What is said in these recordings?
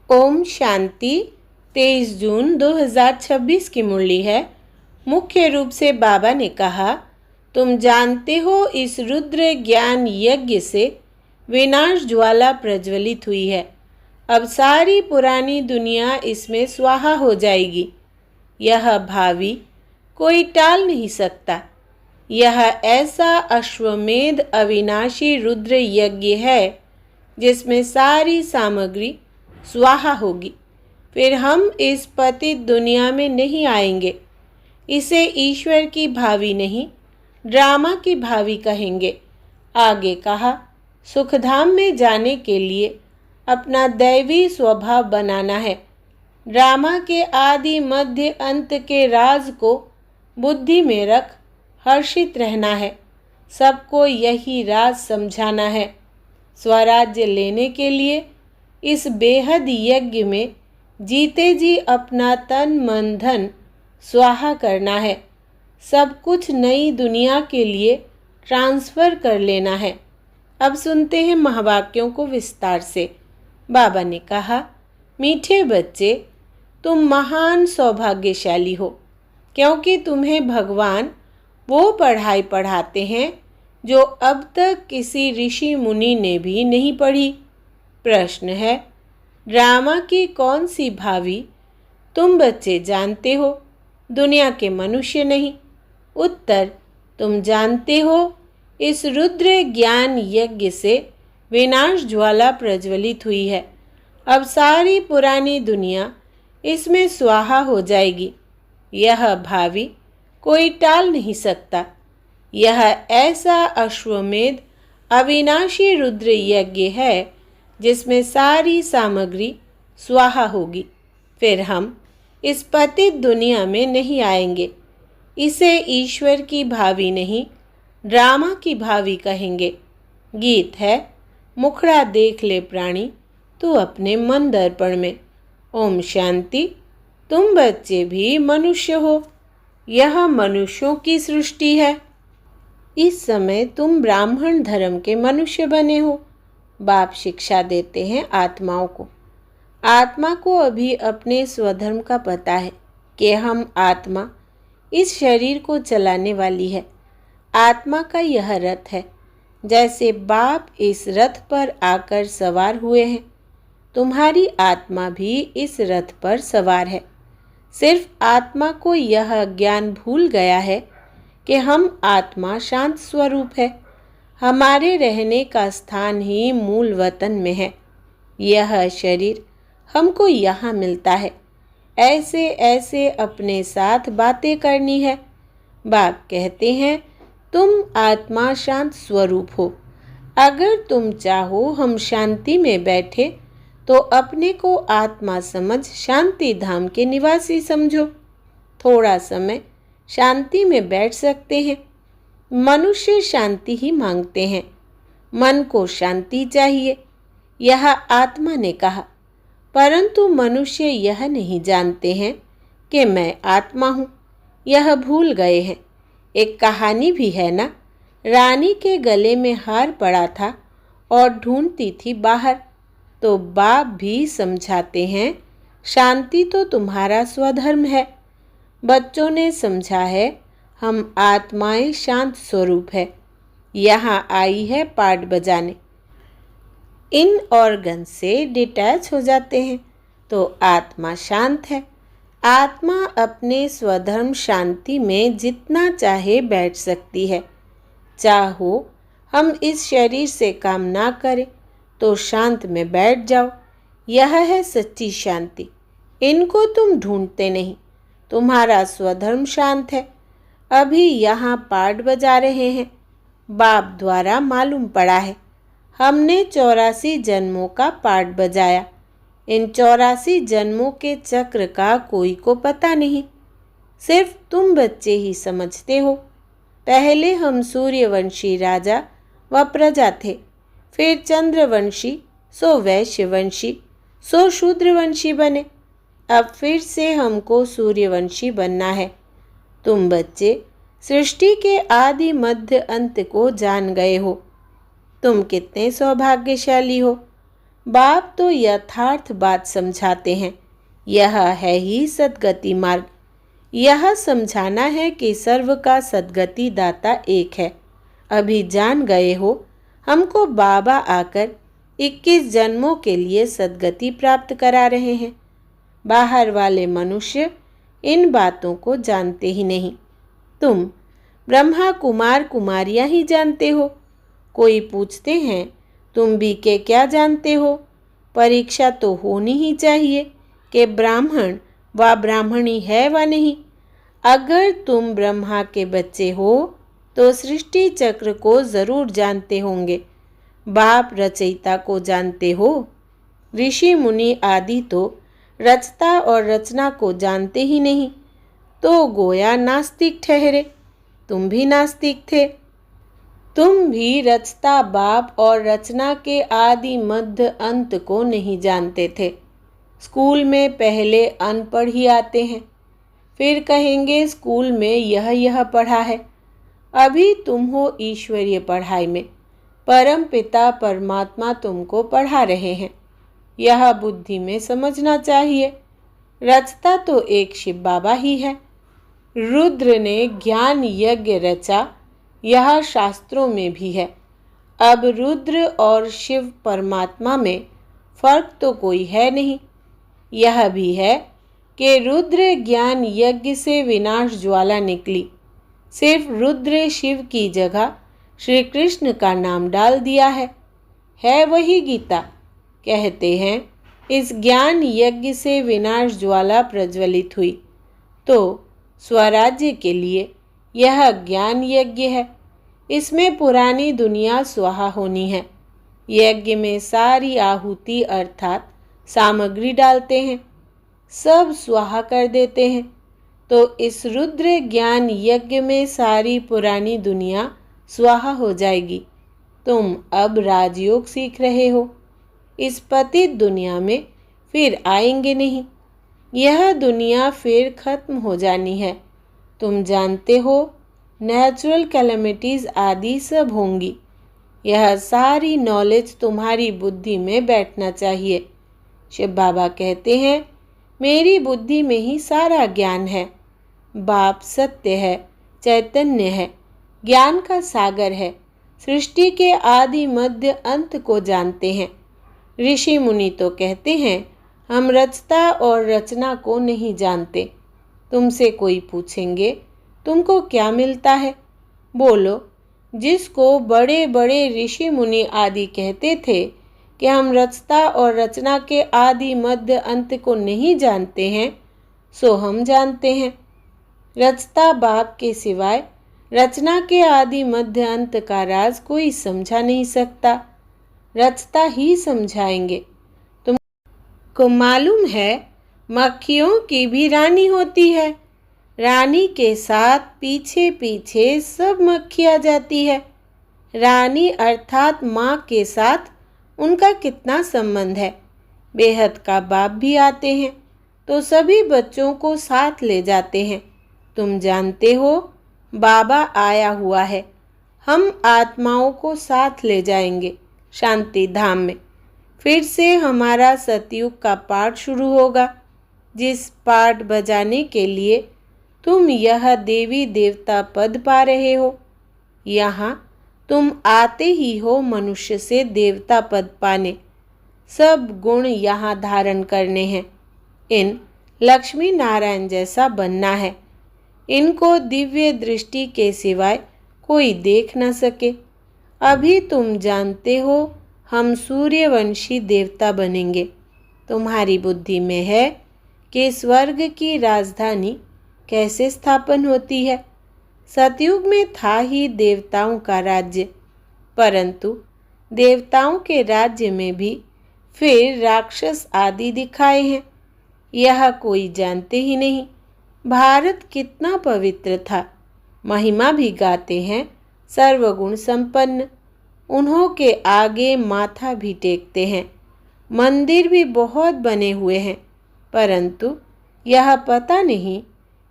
ओम शांति। 23 जून 2026 की मुरली है। मुख्य रूप से बाबा ने कहा, तुम जानते हो इस रुद्र ज्ञान यज्ञ से विनाश ज्वाला प्रज्वलित हुई है। अब सारी पुरानी दुनिया इसमें स्वाहा हो जाएगी। यह भावी कोई टाल नहीं सकता। यह ऐसा अश्वमेध अविनाशी रुद्र यज्ञ है जिसमें सारी सामग्री स्वाहा होगी। फिर हम इस पतित दुनिया में नहीं आएंगे। इसे ईश्वर की भावी नहीं, ड्रामा की भावी कहेंगे। आगे कहा, सुखधाम में जाने के लिए अपना दैवी स्वभाव बनाना है। ड्रामा के आदि मध्य अंत के राज को बुद्धि में रख हर्षित रहना है। सबको यही राज समझाना है। स्वराज्य लेने के लिए इस बेहद यज्ञ में जीते जी अपना तन मन धन स्वाहा करना है। सब कुछ नई दुनिया के लिए ट्रांसफ़र कर लेना है। अब सुनते हैं महावाक्यों को विस्तार से। बाबा ने कहा, मीठे बच्चे, तुम महान सौभाग्यशाली हो, क्योंकि तुम्हें भगवान वो पढ़ाई पढ़ाते हैं जो अब तक किसी ऋषि मुनि ने भी नहीं पढ़ी। प्रश्न है, ड्रामा की कौन सी भावी तुम बच्चे जानते हो, दुनिया के मनुष्य नहीं? उत्तर, तुम जानते हो इस रुद्र ज्ञान यज्ञ से विनाश ज्वाला प्रज्वलित हुई है। अब सारी पुरानी दुनिया इसमें स्वाहा हो जाएगी। यह भावी कोई टाल नहीं सकता। यह ऐसा अश्वमेध अविनाशी रुद्र यज्ञ है जिसमें सारी सामग्री स्वाहा होगी। फिर हम इस पतित दुनिया में नहीं आएंगे। इसे ईश्वर की भावी नहीं, ड्रामा की भावी कहेंगे। गीत है, मुखड़ा देख ले प्राणी तू अपने मन दर्पण में। ओम शांति। तुम बच्चे भी मनुष्य हो। यह मनुष्यों की सृष्टि है। इस समय तुम ब्राह्मण धर्म के मनुष्य बने हो। बाप शिक्षा देते हैं आत्माओं को। आत्मा को अभी अपने स्वधर्म का पता है कि हम आत्मा इस शरीर को चलाने वाली है। आत्मा का यह रथ है। जैसे बाप इस रथ पर आकर सवार हुए हैं, तुम्हारी आत्मा भी इस रथ पर सवार है। सिर्फ आत्मा को यह ज्ञान भूल गया है कि हम आत्मा शांत स्वरूप है। हमारे रहने का स्थान ही मूल वतन में है। यह शरीर हमको यहाँ मिलता है। ऐसे ऐसे अपने साथ बातें करनी है। बाप कहते हैं, तुम आत्मा शांत स्वरूप हो। अगर तुम चाहो हम शांति में बैठे तो अपने को आत्मा समझ शांति धाम के निवासी समझो। थोड़ा समय शांति में बैठ सकते हैं। मनुष्य शांति ही मांगते हैं। मन को शांति चाहिए, यह आत्मा ने कहा। परंतु मनुष्य यह नहीं जानते हैं कि मैं आत्मा हूँ। यह भूल गए हैं। एक कहानी भी है ना, रानी के गले में हार पड़ा था और ढूंढती थी बाहर। तो बाप भी समझाते हैं, शांति तो तुम्हारा स्वधर्म है। बच्चों ने समझा है, हम आत्माएं शांत स्वरूप है। यहाँ आई है पाठ बजाने। इन ऑर्गन से डिटैच हो जाते हैं तो आत्मा शांत है। आत्मा अपने स्वधर्म शांति में जितना चाहे बैठ सकती है। चाहो हम इस शरीर से काम ना करें तो शांत में बैठ जाओ। यह है सच्ची शांति। इनको तुम ढूंढते नहीं। तुम्हारा स्वधर्म शांत है। अभी यहाँ पाठ बजा रहे हैं। बाप द्वारा मालूम पड़ा है। हमने 84 जन्मों का पाठ बजाया। इन 84 जन्मों के चक्र का कोई को पता नहीं। सिर्फ तुम बच्चे ही समझते हो। पहले हम सूर्यवंशी राजा व प्रजा थे, फिर चंद्रवंशी, सो वैश्यवंशी, सो शूद्रवंशी बने। अब फिर से हमको सूर्यवंशी बनना है। तुम बच्चे सृष्टि के आदि मध्य अंत को जान गए हो। तुम कितने सौभाग्यशाली हो। बाप तो यथार्थ बात समझाते हैं। यह है ही सद्गति मार्ग। यह समझाना है कि सर्व का सद्गति दाता एक है। अभी जान गए हो, हमको बाबा आकर 21 जन्मों के लिए सद्गति प्राप्त करा रहे हैं। बाहर वाले मनुष्य इन बातों को जानते ही नहीं। तुम ब्रह्मा कुमार कुमारियां ही जानते हो। कोई पूछते हैं तुम भी के क्या जानते हो? परीक्षा तो होनी ही चाहिए कि ब्राह्मण व ब्राह्मणी है व नहीं। अगर तुम ब्रह्मा के बच्चे हो तो सृष्टि चक्र को जरूर जानते होंगे। बाप रचयिता को जानते हो। ऋषि मुनि आदि तो रचता और रचना को जानते ही नहीं, तो गोया नास्तिक ठहरे। तुम भी नास्तिक थे। तुम भी रचता बाप और रचना के आदि मध्य अंत को नहीं जानते थे। स्कूल में पहले अनपढ़ ही आते हैं, फिर कहेंगे स्कूल में यह पढ़ा है। अभी तुम हो ईश्वरीय पढ़ाई में। परम पिता परमात्मा तुमको पढ़ा रहे हैं। यह बुद्धि में समझना चाहिए। रचता तो एक शिव बाबा ही है। रुद्र ने ज्ञान यज्ञ रचा, यह शास्त्रों में भी है। अब रुद्र और शिव परमात्मा में फर्क तो कोई है नहीं। यह भी है कि रुद्र ज्ञान यज्ञ से विनाश ज्वाला निकली। सिर्फ रुद्र शिव की जगह श्री कृष्ण का नाम डाल दिया है वही गीता। कहते हैं इस ज्ञान यज्ञ से विनाश ज्वाला प्रज्वलित हुई, तो स्वराज्य के लिए यह ज्ञान यज्ञ है। इसमें पुरानी दुनिया स्वाहा होनी है। यज्ञ में सारी आहुति अर्थात सामग्री डालते हैं, सब स्वाहा कर देते हैं। तो इस रुद्र ज्ञान यज्ञ में सारी पुरानी दुनिया स्वाहा हो जाएगी। तुम अब राजयोग सीख रहे हो। इस पतित दुनिया में फिर आएंगे नहीं। यह दुनिया फिर खत्म हो जानी है। तुम जानते हो नेचुरल कैलेमिटीज आदि सब होंगी। यह सारी नॉलेज तुम्हारी बुद्धि में बैठना चाहिए। शिव बाबा कहते हैं मेरी बुद्धि में ही सारा ज्ञान है। बाप सत्य है, चैतन्य है, ज्ञान का सागर है। सृष्टि के आदि मध्य अंत को जानते हैं। ऋषि मुनि तो कहते हैं हम रचता और रचना को नहीं जानते। तुमसे कोई पूछेंगे तुमको क्या मिलता है? बोलो जिसको बड़े बड़े ऋषि मुनि आदि कहते थे कि हम रचता और रचना के आदि मध्य अंत को नहीं जानते हैं, सो हम जानते हैं। रचता बाप के सिवाय रचना के आदि मध्य अंत का राज कोई समझा नहीं सकता। रचता ही समझाएंगे। तुमको मालूम है मक्खियों की भी रानी होती है। रानी के साथ पीछे पीछे सब मक्खी आ जाती है। रानी अर्थात माँ के साथ उनका कितना संबंध है। बेहद का बाप भी आते हैं तो सभी बच्चों को साथ ले जाते हैं। तुम जानते हो बाबा आया हुआ है। हम आत्माओं को साथ ले जाएंगे शांति धाम में। फिर से हमारा सतयुग का पाठ शुरू होगा, जिस पाठ बजाने के लिए तुम यह देवी देवता पद पा रहे हो। यहाँ तुम आते ही हो मनुष्य से देवता पद पाने। सब गुण यहाँ धारण करने हैं। इन लक्ष्मी नारायण जैसा बनना है। इनको दिव्य दृष्टि के सिवाय कोई देख न सके। अभी तुम जानते हो हम सूर्यवंशी देवता बनेंगे। तुम्हारी बुद्धि में है कि स्वर्ग की राजधानी कैसे स्थापन होती है। सतयुग में था ही देवताओं का राज्य, परंतु देवताओं के राज्य में भी फिर राक्षस आदि दिखाए हैं। यह कोई जानते ही नहीं। भारत कितना पवित्र था। महिमा भी गाते हैं सर्वगुण संपन्न। उन्हों के आगे माथा भी टेकते हैं। मंदिर भी बहुत बने हुए हैं, परंतु यह पता नहीं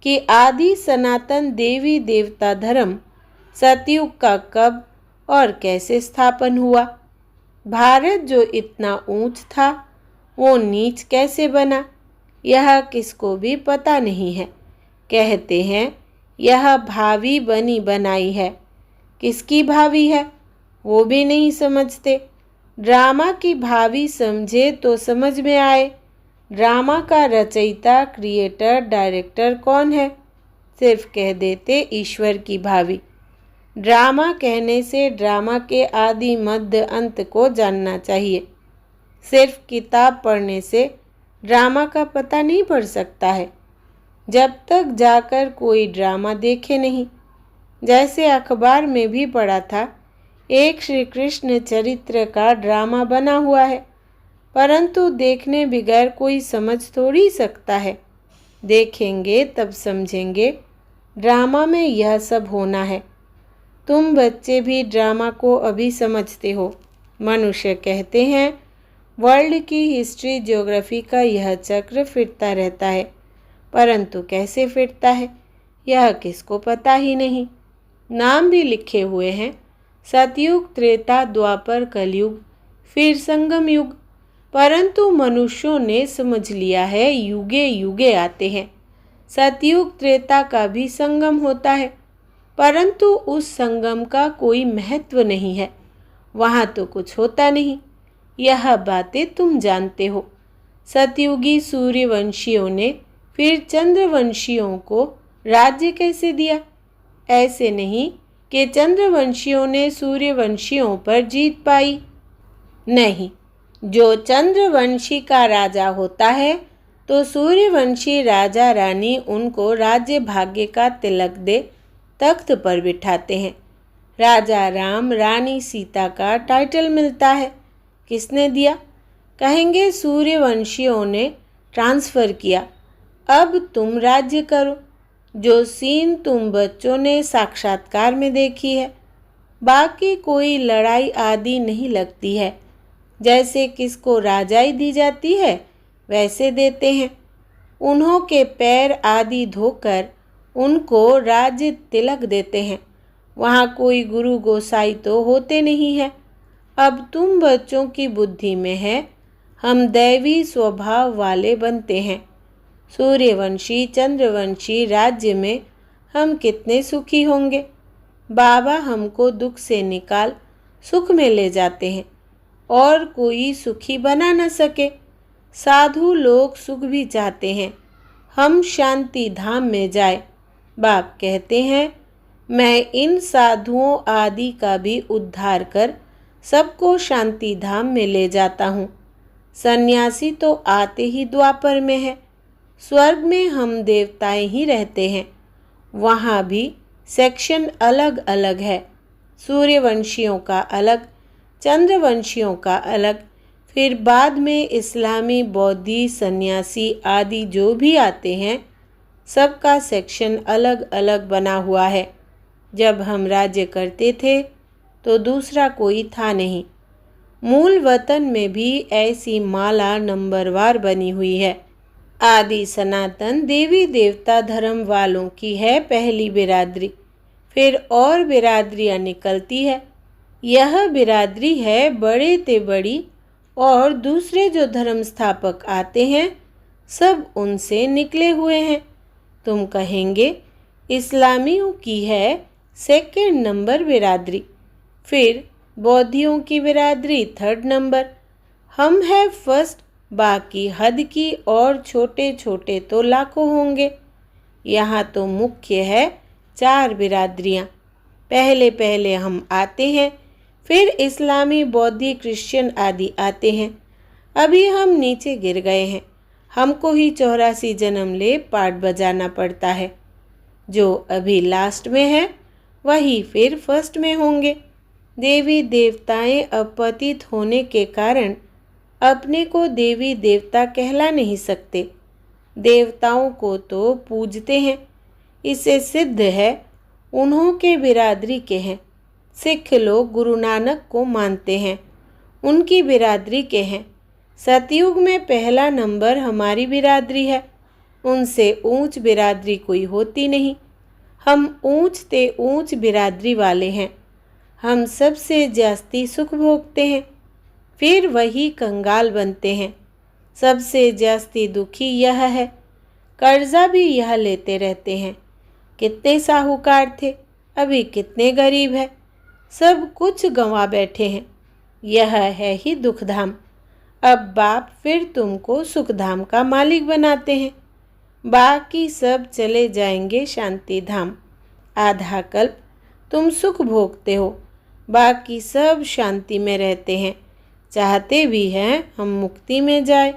कि आदि सनातन देवी देवता धर्म सतयुग का कब और कैसे स्थापन हुआ। भारत जो इतना ऊंच था वो नीच कैसे बना, यह किसको भी पता नहीं है। कहते हैं यह भावी बनी बनाई है। किसकी भावी है वो भी नहीं समझते। ड्रामा की भावी समझे तो समझ में आए। ड्रामा का रचयिता, क्रिएटर, डायरेक्टर कौन है? सिर्फ कह देते ईश्वर की भावी। ड्रामा कहने से ड्रामा के आदि मध्य अंत को जानना चाहिए। सिर्फ किताब पढ़ने से ड्रामा का पता नहीं पड़ सकता है, जब तक जाकर कोई ड्रामा देखे नहीं। जैसे अखबार में भी पढ़ा था, एक श्री कृष्ण चरित्र का ड्रामा बना हुआ है, परंतु देखने बगैर कोई समझ थोड़ी सकता है। देखेंगे तब समझेंगे ड्रामा में यह सब होना है। तुम बच्चे भी ड्रामा को अभी समझते हो। मनुष्य कहते हैं वर्ल्ड की हिस्ट्री, ज्योग्राफी का यह चक्र फिरता रहता है, परंतु कैसे फिरता है यह किसको पता ही नहीं। नाम भी लिखे हुए हैं, सतयुग, त्रेता, द्वापर, कलयुग, फिर संगम युग। परंतु मनुष्यों ने समझ लिया है युगे युगे आते हैं। सतयुग, त्रेता का भी संगम होता है, परंतु उस संगम का कोई महत्व नहीं है, वहाँ तो कुछ होता नहीं। यह बातें तुम जानते हो। सतयुगी सूर्यवंशियों ने फिर चंद्रवंशियों को राज्य कैसे दिया? ऐसे नहीं कि चंद्रवंशियों ने सूर्यवंशियों पर जीत पाई। नहीं, जो चंद्रवंशी का राजा होता है तो सूर्यवंशी राजा रानी उनको राज्य भाग्य का तिलक दे तख्त पर बिठाते हैं। राजा राम, रानी सीता का टाइटल मिलता है। किसने दिया? कहेंगे सूर्यवंशियों ने ट्रांसफ़र किया। अब तुम राज्य करो। जो सीन तुम बच्चों ने साक्षात्कार में देखी है, बाकी कोई लड़ाई आदि नहीं लगती है। जैसे किसको राजाई दी जाती है वैसे देते हैं। उन्हों के पैर आदि धोकर उनको राज्य तिलक देते हैं। वहाँ कोई गुरु गोसाई तो होते नहीं है। अब तुम बच्चों की बुद्धि में है, हम दैवी स्वभाव वाले बनते हैं। सूर्यवंशी, चंद्रवंशी राज्य में हम कितने सुखी होंगे। बाबा हमको दुख से निकाल सुख में ले जाते हैं और कोई सुखी बना न सके। साधु लोग सुख भी चाहते हैं, हम शांति धाम में जाए। बाप कहते हैं मैं इन साधुओं आदि का भी उद्धार कर सबको शांति धाम में ले जाता हूँ। सन्यासी तो आते ही द्वापर में है। स्वर्ग में हम देवताएं ही रहते हैं, वहाँ भी सेक्शन अलग अलग है। सूर्यवंशियों का अलग, चंद्रवंशियों का अलग, फिर बाद में इस्लामी, बौद्धि, सन्यासी आदि जो भी आते हैं, सबका सेक्शन अलग अलग बना हुआ है। जब हम राज्य करते थे तो दूसरा कोई था नहीं। मूल वतन में भी ऐसी माला नंबरवार बनी हुई है। आदि सनातन देवी देवता धर्म वालों की है पहली बिरादरी, फिर और बिरादरियाँ निकलती है। यह बिरादरी है बड़े ते बड़ी, और दूसरे जो धर्म स्थापक आते हैं सब उनसे निकले हुए हैं। तुम कहेंगे इस्लामियों की है सेकंड नंबर बिरादरी, फिर बौद्धियों की बिरादरी थर्ड नंबर, हम है फर्स्ट, बाकी हद की और छोटे छोटे तो लाखों होंगे। यहाँ तो मुख्य है 4 बिरादरियाँ। पहले पहले हम आते हैं, फिर इस्लामी, बौद्धि, क्रिश्चियन आदि आते हैं। अभी हम नीचे गिर गए हैं, हमको ही 84 जन्म ले पाठ बजाना पड़ता है। जो अभी लास्ट में है वही फिर फर्स्ट में होंगे। देवी देवताएं अपतित होने के कारण अपने को देवी देवता कहला नहीं सकते। देवताओं को तो पूजते हैं, इससे सिद्ध है उन्हों के बिरादरी के हैं। सिख लोग गुरु नानक को मानते हैं, उनकी बिरादरी के हैं। सतयुग में पहला नंबर हमारी बिरादरी है, उनसे ऊंच बिरादरी कोई होती नहीं। हम ऊंच ते ऊंच बिरादरी वाले हैं। हम सबसे जास्ती सुख भोगते हैं। फिर वही कंगाल बनते हैं। सबसे जास्ती दुखी यह है, कर्जा भी यह लेते रहते हैं। कितने साहूकार थे, अभी कितने गरीब है, सब कुछ गंवा बैठे हैं। यह है ही दुखधाम। अब बाप फिर तुमको सुखधाम का मालिक बनाते हैं। बाकी सब चले जाएंगे शांति धाम। आधा कल्प तुम सुख भोगते हो, बाकी सब शांति में रहते हैं। चाहते भी हैं हम मुक्ति में जाए।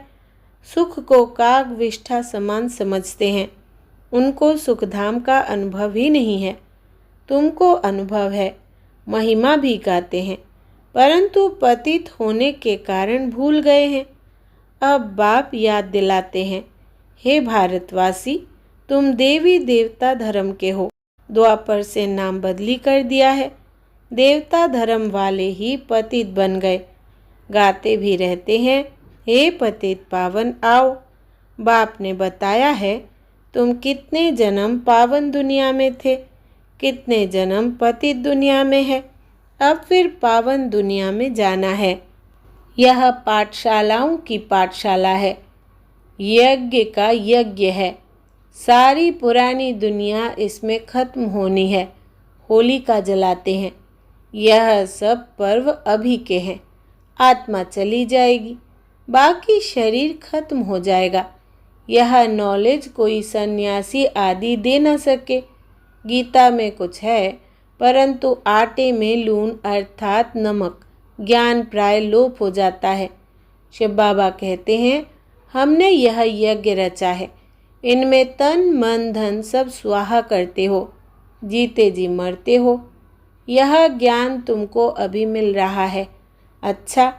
सुख को काग विष्ठा समान समझते हैं। उनको सुखधाम का अनुभव ही नहीं है। तुमको अनुभव है, महिमा भी गाते हैं, परंतु पतित होने के कारण भूल गए हैं। अब बाप याद दिलाते हैं, हे भारतवासी, तुम देवी देवता धर्म के हो। द्वापर से नाम बदली कर दिया है। देवता धर्म वाले ही पतित बन गए। गाते भी रहते हैं, हे पतित पावन आओ। बाप ने बताया है, तुम कितने जन्म पावन दुनिया में थे, कितने जन्म पतित दुनिया में है। अब फिर पावन दुनिया में जाना है। यह पाठशालाओं की पाठशाला है, यज्ञ का यज्ञ है। सारी पुरानी दुनिया इसमें खत्म होनी है। होलिका जलाते हैं। यह सब पर्व अभी के हैं। आत्मा चली जाएगी, बाकी शरीर खत्म हो जाएगा। यह नॉलेज कोई सन्यासी आदि दे न सके। गीता में कुछ है, परंतु आटे में लून अर्थात नमक ज्ञान प्राय लोप हो जाता है। शिव बाबा कहते हैं, हमने यह यज्ञ रचा है। इनमें तन मन धन सब स्वाहा करते हो, जीते जी मरते हो। यह ज्ञान तुमको अभी मिल रहा है। अच्छा,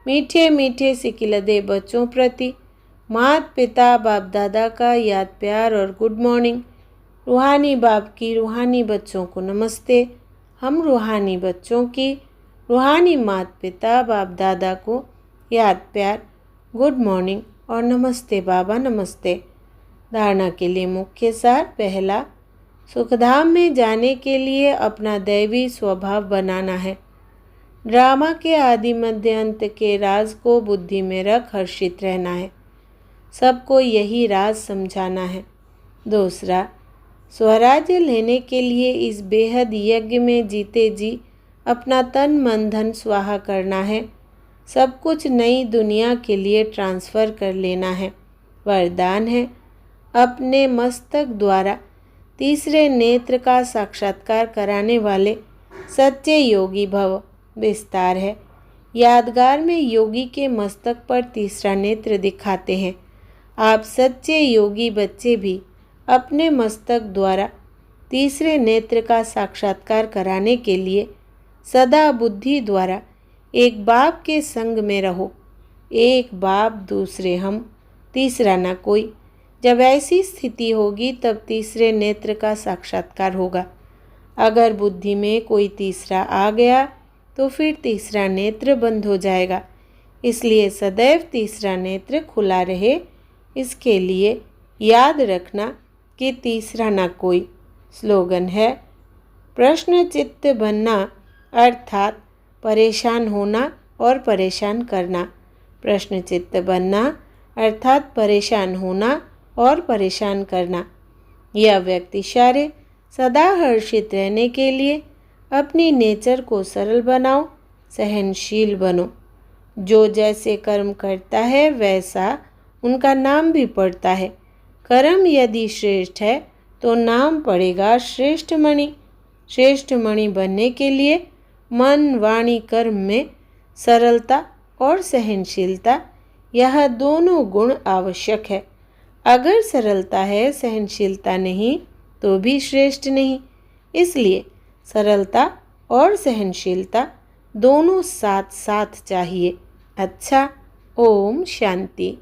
मीठे मीठे सिकिलदे बच्चों प्रति माता पिता बाप दादा का याद प्यार और गुड मॉर्निंग। रूहानी बाप की रूहानी बच्चों को नमस्ते। हम रूहानी बच्चों की रूहानी माता पिता बाप दादा को याद प्यार, गुड मॉर्निंग और नमस्ते बाबा नमस्ते। धारणा के लिए मुख्य सार। पहला, सुखधाम में जाने के लिए अपना दैवी स्वभाव बनाना है। ड्रामा के आदि मध्य अंत के राज को बुद्धि में रख हर्षित रहना है। सबको यही राज समझाना है। दूसरा, स्वराज्य लेने के लिए इस बेहद यज्ञ में जीते जी अपना तन मन धन स्वाहा करना है। सब कुछ नई दुनिया के लिए ट्रांसफ़र कर लेना है। वरदान है, अपने मस्तक द्वारा तीसरे नेत्र का साक्षात्कार कराने वाले सच्चे योगी भव। विस्तार है, यादगार में योगी के मस्तक पर तीसरा नेत्र दिखाते हैं। आप सच्चे योगी बच्चे भी अपने मस्तक द्वारा तीसरे नेत्र का साक्षात्कार कराने के लिए सदा बुद्धि द्वारा एक बाप के संग में रहो। एक बाप, दूसरे हम, तीसरा न कोई। जब ऐसी स्थिति होगी तब तीसरे नेत्र का साक्षात्कार होगा। अगर बुद्धि में कोई तीसरा आ गया तो फिर तीसरा नेत्र बंद हो जाएगा। इसलिए सदैव तीसरा नेत्र खुला रहे, इसके लिए याद रखना कि तीसरा ना कोई। स्लोगन है, प्रश्न चित्त बनना अर्थात परेशान होना और परेशान करना। प्रश्न चित्त बनना अर्थात परेशान होना और परेशान करना। यह व्यक्ति सारे सदा हर्षित रहने के लिए अपनी नेचर को सरल बनाओ, सहनशील बनो। जो जैसे कर्म करता है वैसा उनका नाम भी पड़ता है। कर्म यदि श्रेष्ठ है तो नाम पड़ेगा श्रेष्ठ मणि। श्रेष्ठ मणि बनने के लिए मन वाणी कर्म में सरलता और सहनशीलता, यह दोनों गुण आवश्यक है। अगर सरलता है, सहनशीलता नहीं तो भी श्रेष्ठ नहीं। इसलिए सरलता और सहनशीलता दोनों साथ साथ चाहिए। अच्छा, ओम शांति।